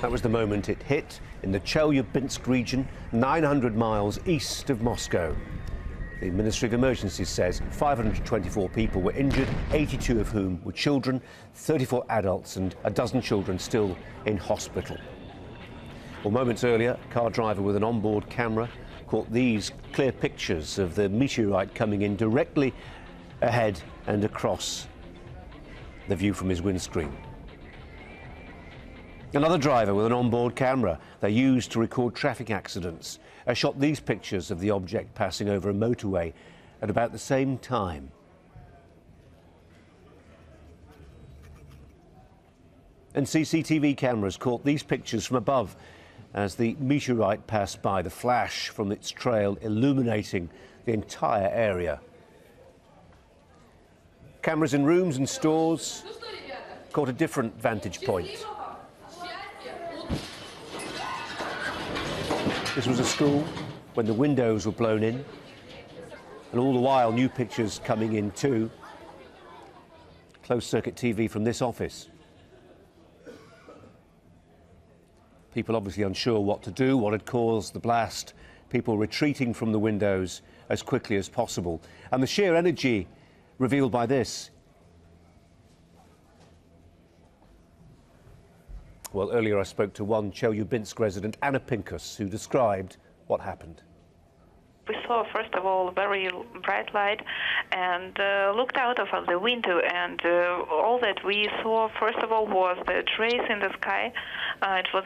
That was the moment it hit in the Chelyabinsk region, 900 miles east of Moscow. The Ministry of Emergencies says 524 people were injured, 82 of whom were children, 34 adults and a dozen children still in hospital. Well, moments earlier, a car driver with an onboard camera caught these clear pictures of the meteorite coming in directly ahead and across the view from his windscreen. Another driver with an onboard camera they used to record traffic accidents shot these pictures of the object passing over a motorway at about the same time. And CCTV cameras caught these pictures from above as the meteorite passed by, the flash from its trail illuminating the entire area. Cameras in rooms and stores caught a different vantage point. This was a school when the windows were blown in, and all the while new pictures coming in too. Closed-circuit TV from this office. People obviously unsure what to do, what had caused the blast, people retreating from the windows as quickly as possible. And the sheer energy revealed by this. Well, earlier I spoke to one Chelyabinsk resident, Anna Pinkus, who described what happened. We saw, first of all, a very bright light and looked out of the window, and all that we saw, first of all, was the trace in the sky. It was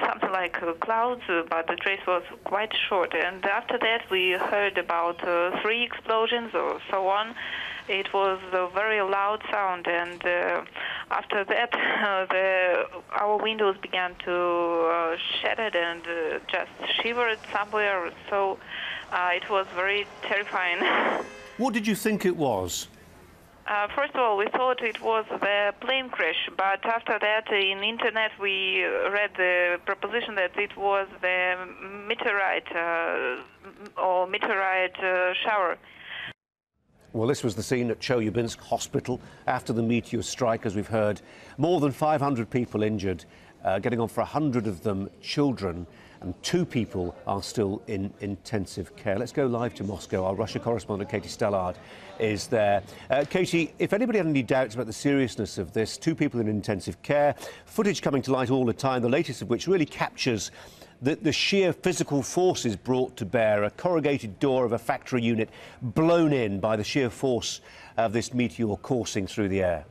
something like clouds, but the trace was quite short. And after that, we heard about 3 explosions or so on. It was a very loud sound, and after that, our windows began to shatter and just shivered somewhere. So it was very terrifying. What did you think it was? First of all, we thought it was the plane crash, but after that, in the internet, we read the proposition that it was the meteorite or meteorite shower. Well, this was the scene at Chelyabinsk Hospital after the meteor strike, as we've heard. More than 500 people injured, getting on for 100 of them children, and 2 people are still in intensive care. Let's go live to Moscow. Our Russia correspondent, Katie Stallard, is there. Katie, if anybody had any doubts about the seriousness of this, 2 people in intensive care, footage coming to light all the time, the latest of which really captures the sheer physical forces brought to bear. A corrugated door of a factory unit blown in by the sheer force of this meteor coursing through the air.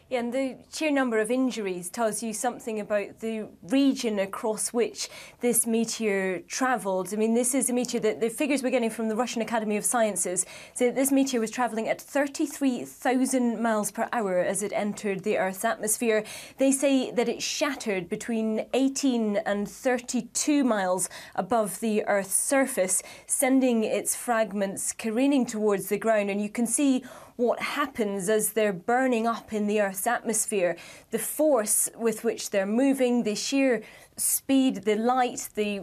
Yeah, and the sheer number of injuries tells you something about the region across which this meteor travelled. I mean, this is a meteor that the figures we're getting from the Russian Academy of Sciences say that this meteor was travelling at 33,000 miles per hour as it entered the Earth's atmosphere. They say that it shattered between 18 and 32 miles above the Earth's surface, sending its fragments careening towards the ground. And you can see what happens as they're burning up in the Earth's atmosphere. The force with which they're moving, the sheer speed, the light, the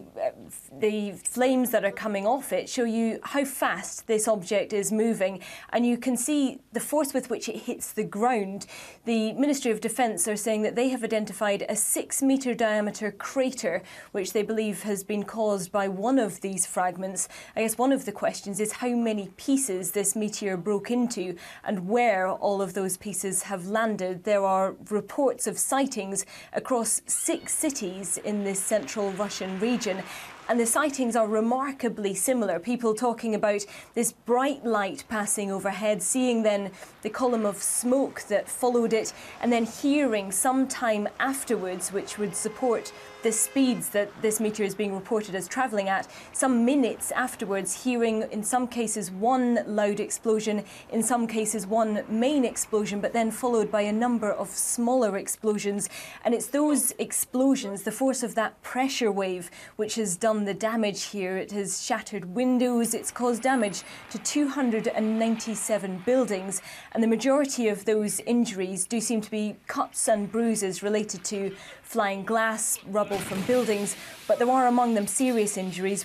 flames that are coming off it show you how fast this object is moving, and you can see the force with which it hits the ground. The Ministry of Defence are saying that they have identified a 6-metre diameter crater which they believe has been caused by one of these fragments. I guess one of the questions is how many pieces this meteor broke into and where all of those pieces have landed. There are reports of sightings across 6 cities in this central Russian region. And the sightings are remarkably similar. People talking about this bright light passing overhead, seeing then the column of smoke that followed it, and then hearing sometime afterwards, which would support the speeds that this meteor is being reported as travelling at, some minutes afterwards, hearing in some cases one loud explosion, in some cases one main explosion, but then followed by a number of smaller explosions. And it's those explosions, the force of that pressure wave, which has done the damage here. It has shattered windows, it's caused damage to 297 buildings, and the majority of those injuries do seem to be cuts and bruises related to flying glass, rubble from buildings, but there are among them serious injuries.